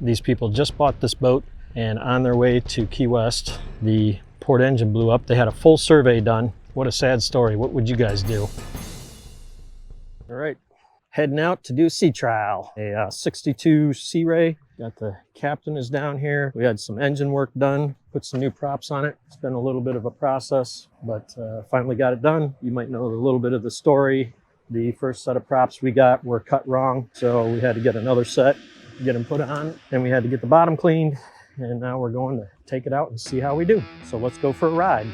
These people just bought this boat, and on their way to Key West, the port engine blew up. They had a full survey done. What a sad story. What would you guys do? All right, heading out to do a sea trial. A 62 Sea Ray. Got the captain is down here. We had some engine work done, put some new props on it. It's been a little bit of a process, but finally got it done. You might know a little bit of the story. The first set of props we got were cut wrong, so we had to get another set, get them put on. Then we had to get the bottom cleaned, and now we're going to take it out and see how we do. So let's go for a ride.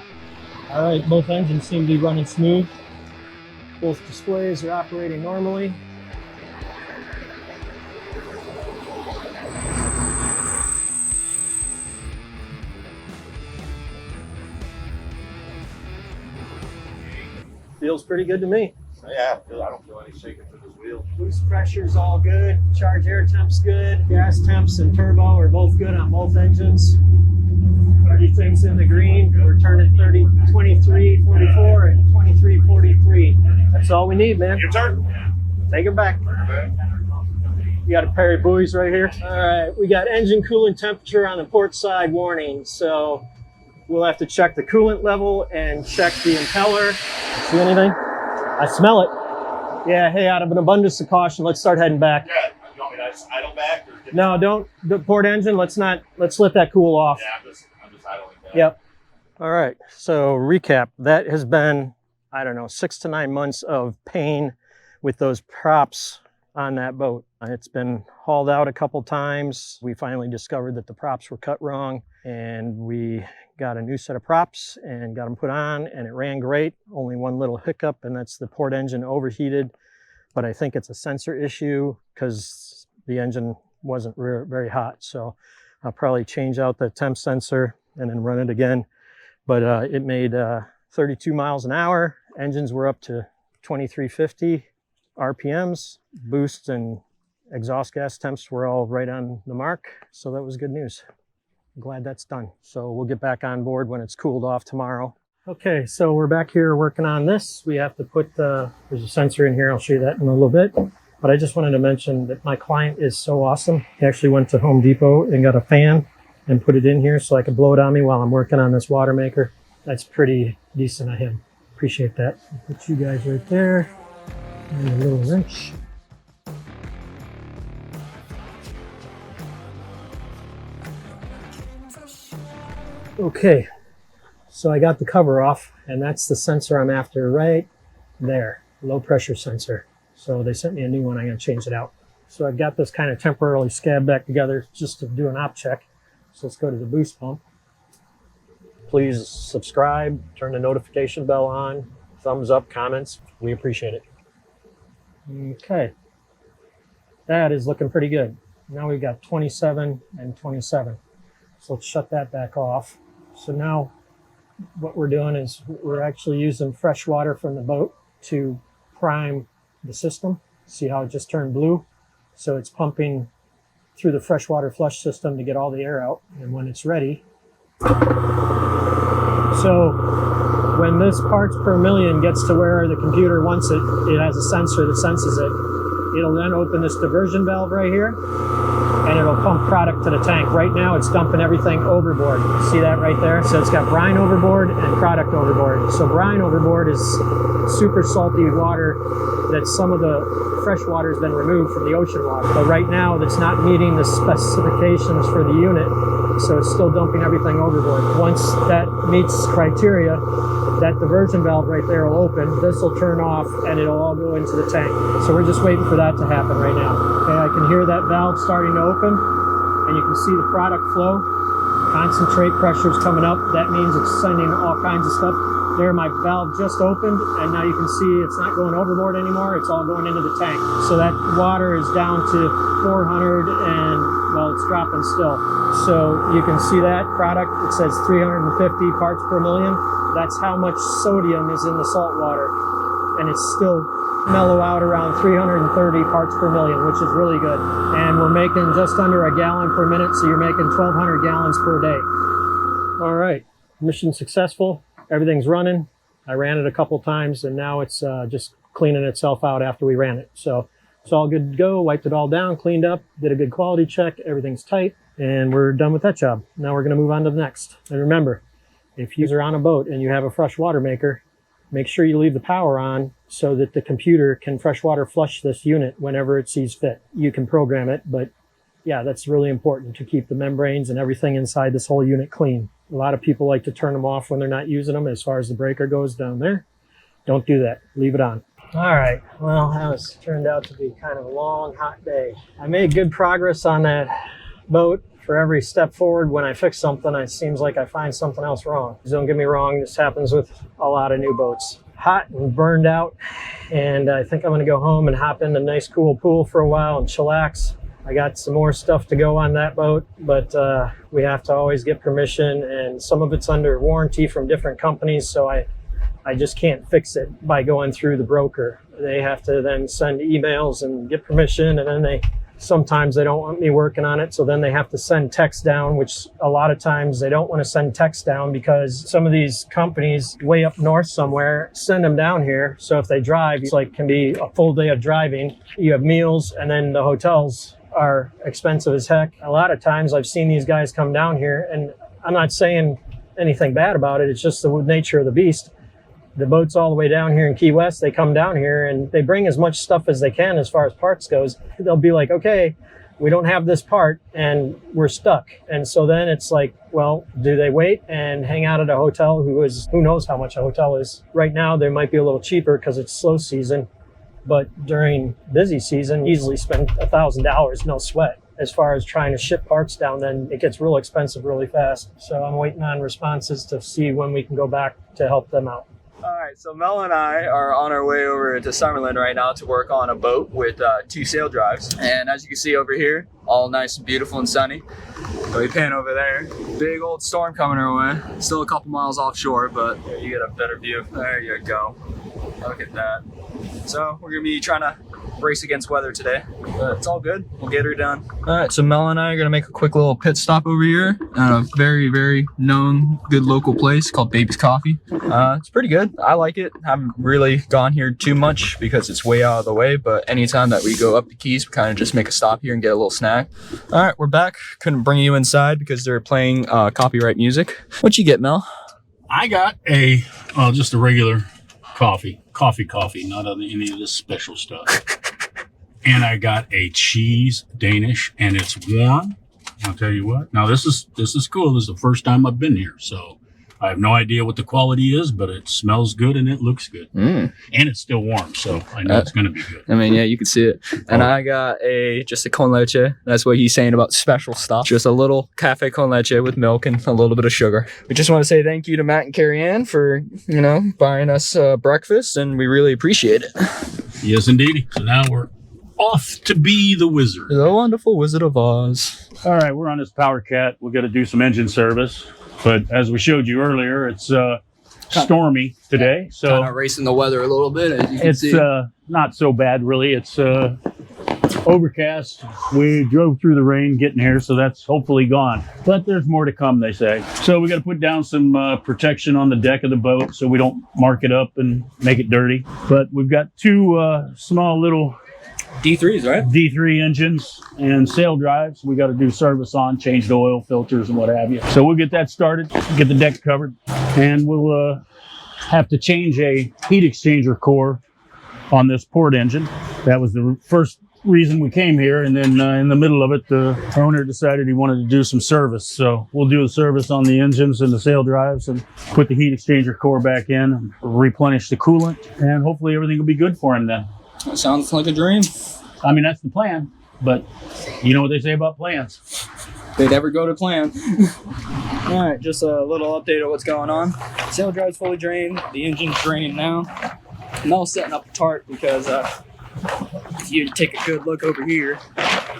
All right, both engines seem to be running smooth. Both displays are operating normally. Feels pretty good to me. Yeah, I don't feel any shaking through this wheel. Boost pressure's all good. Charge air temp's good. Gas temps and turbo are both good on both engines. Everything's in the green. We're turning 30, 23, 44, and 23, 43. That's all we need, man. Your turn. Take it back. We got a pair of buoys right here. All right, we got engine coolant temperature on the port side warning. So we'll have to check the coolant level and check the impeller. See anything? I smell it. Yeah, hey, out of an abundance of caution, let's start heading back. Yeah, you want me to just idle back? Or No, don't. The port engine, let's let that cool off. Yeah, I'm just idling back. Yep. All right, so recap. That has been, I don't know, 6 to 9 months of pain with those props on that boat. It's been hauled out a couple times. We finally discovered that the props were cut wrong, and we got a new set of props and got them put on, and it ran great. Only one little hiccup, and that's the port engine overheated. But I think it's a sensor issue because the engine wasn't very hot. So I'll probably change out the temp sensor and then run it again. But it made 32 miles an hour. Engines were up to 2350 RPMs. Boost and exhaust gas temps were all right on the mark. So that was good news. I'm glad that's done. So we'll get back on board when it's cooled off tomorrow. Okay, so we're back here working on this. We have to put, there's a sensor in here. I'll show you that in a little bit. But I just wanted to mention that my client is so awesome. He actually went to Home Depot and got a fan and put it in here so I could blow it on me while I'm working on this water maker. That's pretty decent of him. Appreciate that. I'll put you guys right there. And a little wrench. Okay, so I got the cover off, and that's the sensor I'm after right there, low pressure sensor. So they sent me a new one. I'm going to change it out. So I've got this kind of temporarily scabbed back together just to do an op check. So let's go to the boost pump. Please subscribe, turn the notification bell on, thumbs up, comments. We appreciate it. Okay, that is looking pretty good. Now we've got 27 and 27. So let's shut that back off. So now what we're doing is we're actually using fresh water from the boat to prime the system. See how it just turned blue? So it's pumping through the freshwater flush system to get all the air out. And when it's ready, so when this parts per million gets to where the computer wants it, it has a sensor that senses it. It'll then open this diversion valve right here, and it'll pump product to the tank. Right now, it's dumping everything overboard. See that right there? So it's got brine overboard and product overboard. So brine overboard is super salty water that some of the fresh water has been removed from the ocean water. But right now, that's not meeting the specifications for the unit, so it's still dumping everything overboard. Once that meets criteria, that diversion valve right there will open, this will turn off, and it'll all go into the tank. So we're just waiting for that to happen right now. Okay, I can hear that valve starting to open, and you can see the product flow. Concentrate pressure's coming up. That means it's sending all kinds of stuff. There, my valve just opened, and now you can see it's not going overboard anymore. It's all going into the tank. So that water is down to 400, and, well, it's dropping still. So you can see that product, it says 350 parts per million. That's how much sodium is in the salt water. And it's still mellow out around 330 parts per million, which is really good. And we're making just under a gallon per minute, so you're making 1,200 gallons per day. All right, mission successful. Everything's running. I ran it a couple times, and now it's just cleaning itself out after we ran it. So It's all good to go. Wiped it all down, cleaned up, did a good quality check. Everything's tight, and we're done with that job. Now we're going to move on to the next. And remember, if you're on a boat and you have a fresh water maker, make sure you leave the power on so that the computer can freshwater flush this unit whenever it sees fit. You can program it, but yeah, that's really important to keep the membranes and everything inside this whole unit clean. A lot of people like to turn them off when they're not using them as far as the breaker goes down there. Don't do that. Leave it on. All right, well, that turned out to be kind of a long, hot day. I made good progress on that boat. For every step forward when I fix something, it seems like I find something else wrong. Don't get me wrong, this happens with a lot of new boats. Hot and burned out, and I think I'm gonna go home and hop in a nice cool pool for a while and chillax. I got some more stuff to go on that boat, but we have to always get permission, and some of it's under warranty from different companies, so I just can't fix it by going through the broker. They have to then send emails and get permission, and then sometimes they don't want me working on it, so then they have to send text down, which a lot of times they don't want to send text down because some of these companies way up north somewhere send them down here. So if they drive, it's like can be a full day of driving. You have meals, and then the hotels are expensive as heck. A lot of times I've seen these guys come down here, and I'm not saying anything bad about it. It's just the nature of the beast. The boat's all the way down here in Key West. They come down here and they bring as much stuff as they can as far as parts goes. They'll be like, okay, we don't have this part and we're stuck. And so then it's like, well, do they wait and hang out at a hotel who knows how much a hotel is? Right now, they might be a little cheaper because it's slow season, but during busy season, easily spend $1,000, no sweat. As far as trying to ship parts down, then it gets real expensive really fast. So I'm waiting on responses to see when we can go back to help them out. All right, so Mel and I are on our way over to Summerlin right now to work on a boat with 2 sail drives. And as you can see over here, all nice and beautiful and sunny. So we pan over there. Big old storm coming our way. Still a couple miles offshore, but there you get a better view. There you go. Look at that. So we're gonna be trying to race against weather today, but it's all good. We'll get her done. All right, so Mel and I are gonna make a quick little pit stop over here at a very, very known, good local place called Baby's Coffee. It's pretty good. I like it. I haven't really gone here too much because it's way out of the way, but anytime that we go up the Keys, we kind of just make a stop here and get a little snack. All right, we're back. Couldn't bring you inside because they're playing copyright music. What'd you get, Mel? I got just a regular coffee, not any of this special stuff. And I got a cheese Danish, and it's warm. I'll tell you what. Now this is cool. This is the first time I've been here, so I have no idea what the quality is, but it smells good and it looks good. And it's still warm, so I know it's going to be good. I mean, yeah, you can see it. And I got just a con leche. That's what he's saying about special stuff. Just a little cafe con leche with milk and a little bit of sugar. We just want to say thank you to Matt and Carrie Ann for, buying us breakfast, and we really appreciate it. Yes, indeed. So now we're off to be the wizard. The wonderful Wizard of Oz. All right, we're on this Power Cat. We're going to do some engine service. But as we showed you earlier, it's stormy today. So kind of racing the weather a little bit, as you can see. It's not so bad, really. It's overcast. We drove through the rain getting here, so that's hopefully gone. But there's more to come, they say. So we got to put down some protection on the deck of the boat so we don't mark it up and make it dirty. But we've got 2 small little D3s, right? D3 engines and sail drives. We got to do service on, change the oil filters and what have you. So we'll get that started, get the deck covered, and we'll have to change a heat exchanger core on this port engine. That was the first reason we came here, and then in the middle of it, the owner decided he wanted to do some service. So we'll do a service on the engines and the sail drives and put the heat exchanger core back in and replenish the coolant, and hopefully everything will be good for him then. That sounds like a dream. I mean, that's the plan, but you know what they say about plans. They never go to plan. All right, just a little update of what's going on. Sail drive's fully drained. The engine's draining now. Mel's setting up a tarp because if you take a good look over here,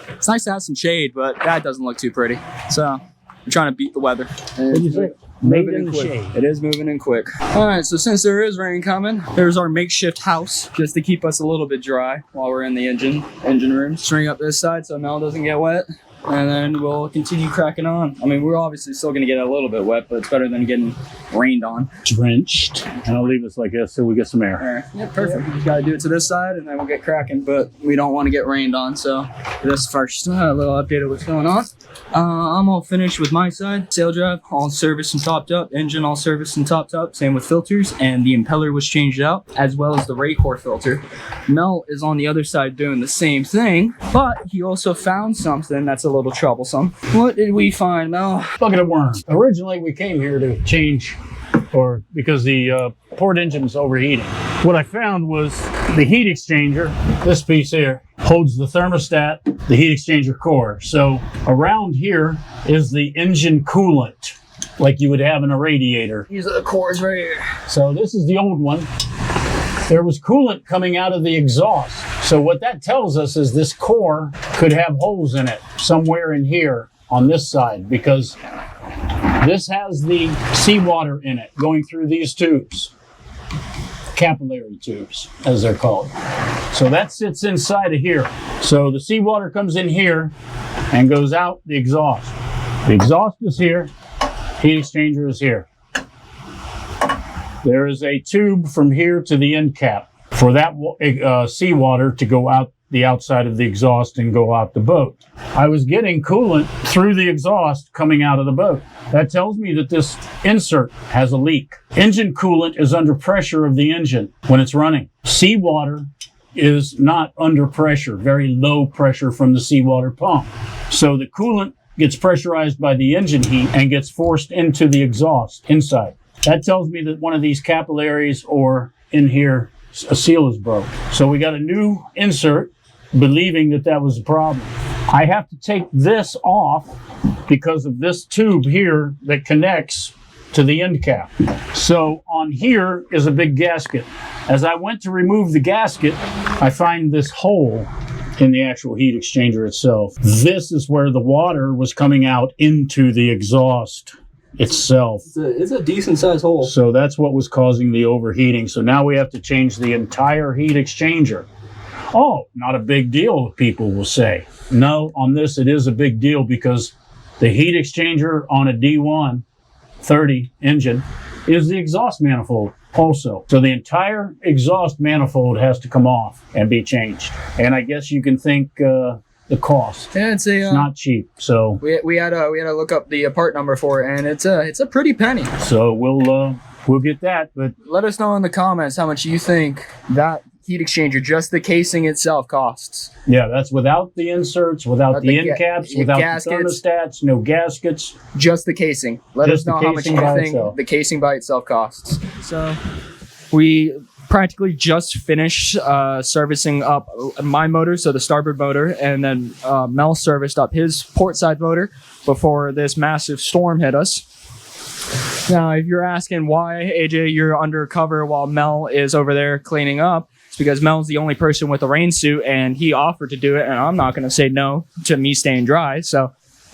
it's nice to have some shade, but that doesn't look too pretty. So we're trying to beat the weather. What do you think? Made in the shade. It is moving in quick. All right, so since there is rain coming, there's our makeshift house just to keep us a little bit dry while we're in the engine room. String up this side so Mel doesn't get wet. and then we'll continue cracking on. I mean, we're obviously still going to get a little bit wet, but it's better than getting rained on. Drenched. And I'll leave this like this so we get some air. Yeah, perfect. We just got to do it to this side, and then we'll get cracking, but we don't want to get rained on, so this first little update of what's going on. I'm all finished with my side. Sail drive, all serviced and topped up. Engine all serviced and topped up. Same with filters, and the impeller was changed out, as well as the Raycor filter. Mel is on the other side doing the same thing, but he also found something that's a little troublesome. What did we find, Mel? Bucket of worms. Originally, we came here to change, or because the port engine is overheating. What I found was the heat exchanger, this piece here, holds the thermostat, the heat exchanger core. So around here is the engine coolant, like you would have in a radiator. These are the cores right here. So this is the old one. There was coolant coming out of the exhaust. So what that tells us is this core could have holes in it somewhere in here on this side, because this has the seawater in it going through these tubes, capillary tubes, as they're called. So that sits inside of here. So the seawater comes in here and goes out the exhaust. The exhaust is here, heat exchanger is here. There is a tube from here to the end cap for that seawater to go out the outside of the exhaust and go out the boat. I was getting coolant through the exhaust coming out of the boat. That tells me that this insert has a leak. Engine coolant is under pressure of the engine when it's running. Seawater is not under pressure, very low pressure from the seawater pump. So the coolant gets pressurized by the engine heat and gets forced into the exhaust inside. That tells me that one of these capillaries or in here, a seal is broke. So we got a new insert, believing that that was a problem. I have to take this off because of this tube here that connects to the end cap. So on here is a big gasket. As I went to remove the gasket, I find this hole in the actual heat exchanger itself. This is where the water was coming out into the exhaust itself. It's a decent sized hole. So that's what was causing the overheating. So now we have to change the entire heat exchanger. Oh, not a big deal, people will say. No, on this it is a big deal because the heat exchanger on a D1 30 engine is the exhaust manifold also. So the entire exhaust manifold has to come off and be changed. And I guess you can think the cost. Yeah, it's not cheap. So we had to look up the part number for it, and it's a pretty penny. So we'll get that, but let us know in the comments how much you think that heat exchanger, just the casing itself, costs. Yeah, that's without the inserts, without the end caps, without gaskets, the thermostats, no gaskets. Just the casing. Let us know how much you think the casing by itself costs. So we practically just finished servicing up my motor, so the starboard motor, and then Mel serviced up his port side motor before this massive storm hit us. Now, if you're asking why, AJ, you're undercover while Mel is over there cleaning up, it's because Mel's the only person with a rain suit, and he offered to do it, and I'm not going to say no to me staying dry. So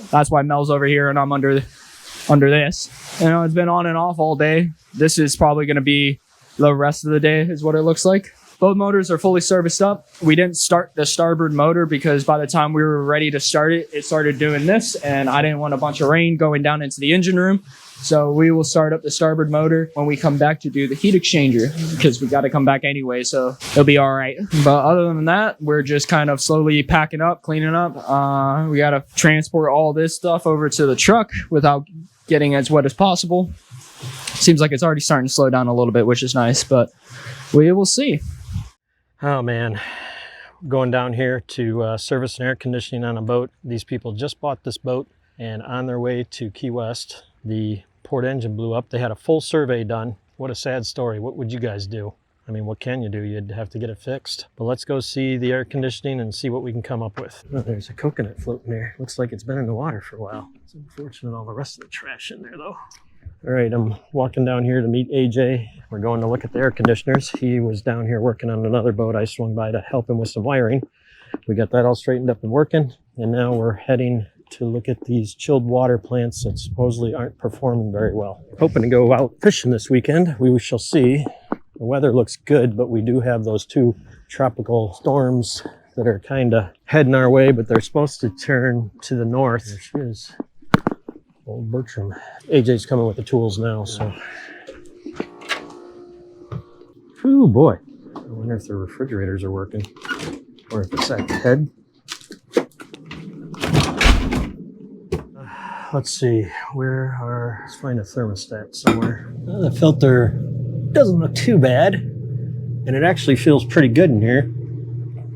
that's why Mel's over here, and I'm under this. You know, it's been on and off all day. This is probably going to be the rest of the day is what it looks like. Both motors are fully serviced up. We didn't start the starboard motor because by the time we were ready to start it, it started doing this, and I didn't want a bunch of rain going down into the engine room. So we will start up the starboard motor when we come back to do the heat exchanger, because we got to come back anyway, so it'll be all right. But other than that, we're just kind of slowly packing up, cleaning up. We got to transport all this stuff over to the truck without getting as wet as possible. Seems like it's already starting to slow down a little bit, which is nice, but we will see. Oh man, going down here to service and air conditioning on a boat. These people just bought this boat, and on their way to Key West, the port engine blew up. They had a full survey done. What a sad story. What would you guys do? I mean, what can you do? You'd have to get it fixed. But let's go see the air conditioning and see what we can come up with. Oh, there's a coconut floating there. Looks like it's been in the water for a while. It's unfortunate all the rest of the trash in there though. All right, I'm walking down here to meet AJ. We're going to look at the air conditioners. He was down here working on another boat. I swung by to help him with some wiring. We got that all straightened up and working. And now we're heading to look at these chilled water plants that supposedly aren't performing very well. Hoping to go out fishing this weekend. We shall see. The weather looks good, but we do have those two tropical storms that are kind of heading our way, but they're supposed to turn to the north. There she is. Old Bertram. AJ's coming with the tools now, so. Oh boy. I wonder if the refrigerators are working. Or if it's that head. Let's see, let's find a thermostat somewhere. The filter doesn't look too bad, and it actually feels pretty good in here,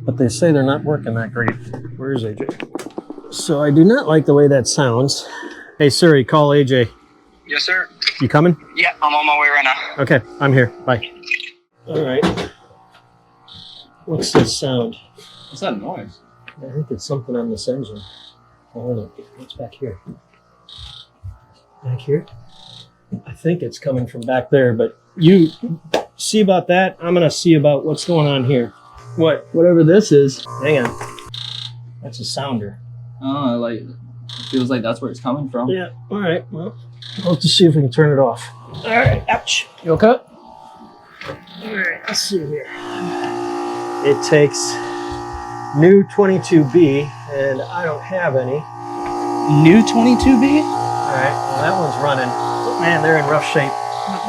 but they say they're not working that great. Where is AJ? So I do not like the way that sounds. Hey Siri, call AJ. Yes, sir. You coming? Yeah, I'm on my way right now. Okay, I'm here, bye. All right. What's this sound? What's that noise? I think it's something on this engine. Hold on, what's back here? Back here? I think it's coming from back there, but you see about that. I'm gonna see about what's going on here. Whatever this is. Hang on. That's a sounder. Oh, like, it feels like that's where it's coming from. Yeah, all right. Well, I'll have to see if we can turn it off. All right, ouch. You okay? All right, let's see here. It takes new 22B, and I don't have any. New 22B? All right, well, that one's running. But man, they're in rough shape.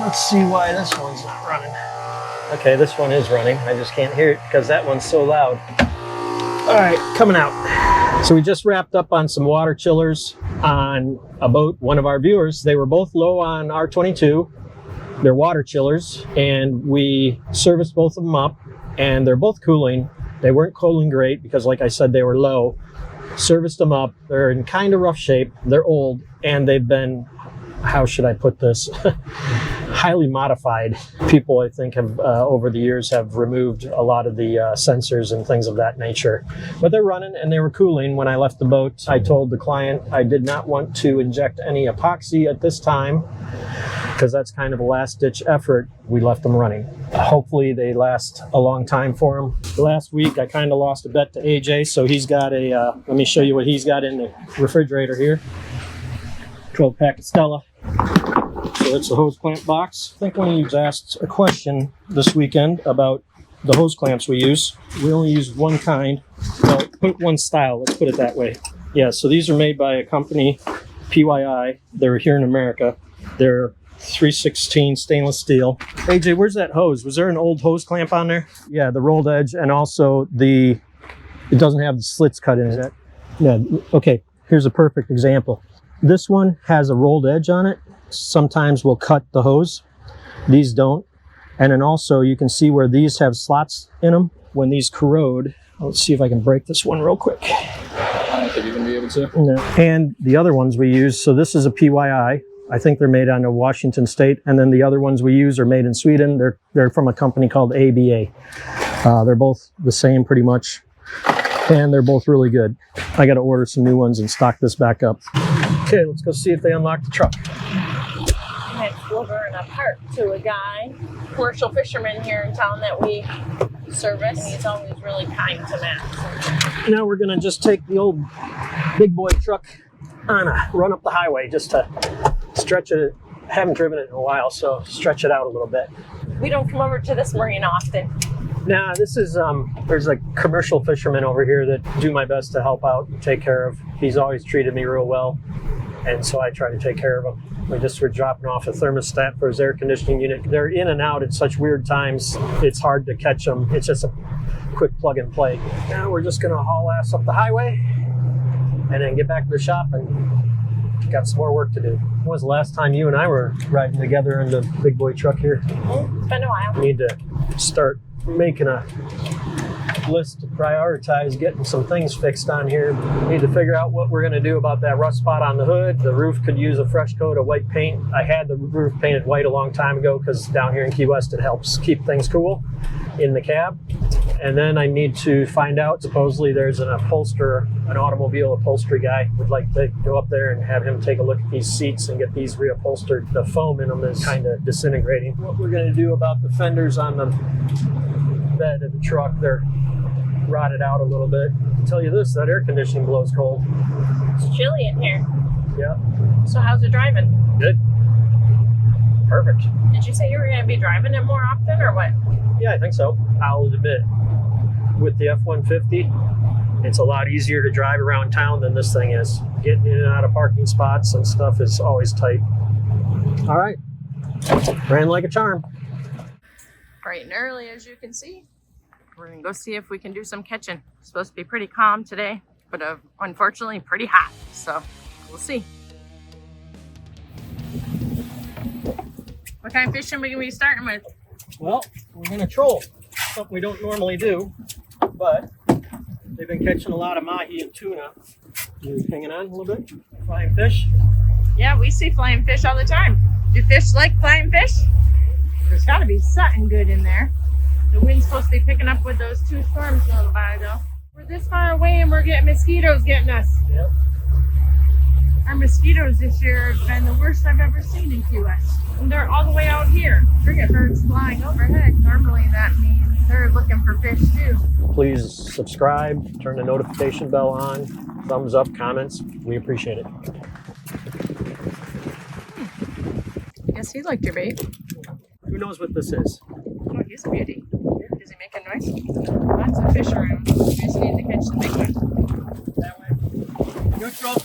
Let's see why this one's not running. Okay, this one is running. I just can't hear it because that one's so loud. All right, coming out. So we just wrapped up on some water chillers on a boat, one of our viewers. They were both low on R22. They're water chillers, and we serviced both of them up, and they're both cooling. They weren't cooling great because, like I said, they were low. Serviced them up. They're in kind of rough shape. They're old, and they've been, how should I put this, highly modified. People, I think, have over the years have removed a lot of the sensors and things of that nature. But they're running, and they were cooling. When I left the boat, I told the client I did not want to inject any epoxy at this time, because that's kind of a last-ditch effort. We left them running. Hopefully they last a long time for them. Last week I kind of lost a bet to AJ, so he's got a, let me show you what he's got in the refrigerator here. 12-pack of Stella. So it's a hose clamp box. I think one of you asked a question this weekend about the hose clamps we use. We only use one kind, well, one style, let's put it that way. Yeah, so these are made by a company, PYI. They're here in America. They're 316 stainless steel. AJ, where's that hose? Was there an old hose clamp on there? Yeah, the rolled edge, and also it doesn't have the slits cut in it. Yeah, okay, here's a perfect example. This one has a rolled edge on it. Sometimes we'll cut the hose. These don't. And then also you can see where these have slots in them. When these corrode, let's see if I can break this one real quick. I don't think you're going to be able to. No. And the other ones we use, so this is a PYI. I think they're made out of Washington State, and then the other ones we use are made in Sweden. They're from a company called ABA. They're both the same pretty much, and they're both really good. I got to order some new ones and stock this back up. Okay, let's go see if they unlock the truck. I'm delivering a part to a guy, commercial fisherman here in town that we service. He's always really kind to Matt. Now we're gonna just take the old big boy truck on a run up the highway just to stretch it. Haven't driven it in a while, so stretch it out a little bit. We don't come over to this marina often. Nah, this is, there's a commercial fisherman over here that do my best to help out and take care of. He's always treated me real well, and so I try to take care of him. We just were dropping off a thermostat for his air conditioning unit. They're in and out at such weird times, it's hard to catch them. It's just a quick plug and play. Now we're just gonna haul ass up the highway and then get back to the shop and got some more work to do. When was the last time you and I were riding together in the big boy truck here? It's been a while. We need to start making a list to prioritize getting some things fixed on here. We need to figure out what we're going to do about that rust spot on the hood. The roof could use a fresh coat of white paint. I had the roof painted white a long time ago because down here in Key West it helps keep things cool in the cab. And then I need to find out, supposedly there's an automobile upholstery guy. Would like to go up there and have him take a look at these seats and get these reupholstered. The foam in them is kind of disintegrating. What we're going to do about the fenders on the bed of the truck, they're rotted out a little bit. I'll tell you this, that air conditioning blows cold. It's chilly in here. Yeah. So how's it driving? Good. Perfect. Did you say you were going to be driving it more often or what? Yeah, I think so. I'll admit. with the F-150. It's a lot easier to drive around town than this thing is. Getting in and out of parking spots and stuff is always tight. All right, ran like a charm. Bright and early, as you can see. We're gonna go see if we can do some catching. It's supposed to be pretty calm today, but unfortunately pretty hot, so we'll see. What kind of fishing are we gonna be starting with? Well, we're gonna troll. Something we don't normally do, but they've been catching a lot of mahi and tuna. You hanging on a little bit? Flying fish? Yeah, we see flying fish all the time. Do fish like flying fish? There's gotta be something good in there. The wind's supposed to be picking up with those 2 storms a little while ago. We're this far away and we're getting mosquitoes getting us. Yep. Our mosquitoes this year have been the worst I've ever seen in Key West. And they're all the way out here. Frigate birds flying overhead. Normally that means they're looking for fish too. Please subscribe, turn the notification bell on, thumbs up, comments. We appreciate it. Guess he liked your bait. Who knows what this is? Oh, he's a beauty. Is he making noise? Lots of fish around. We just need to catch the big one. That way. Neutral.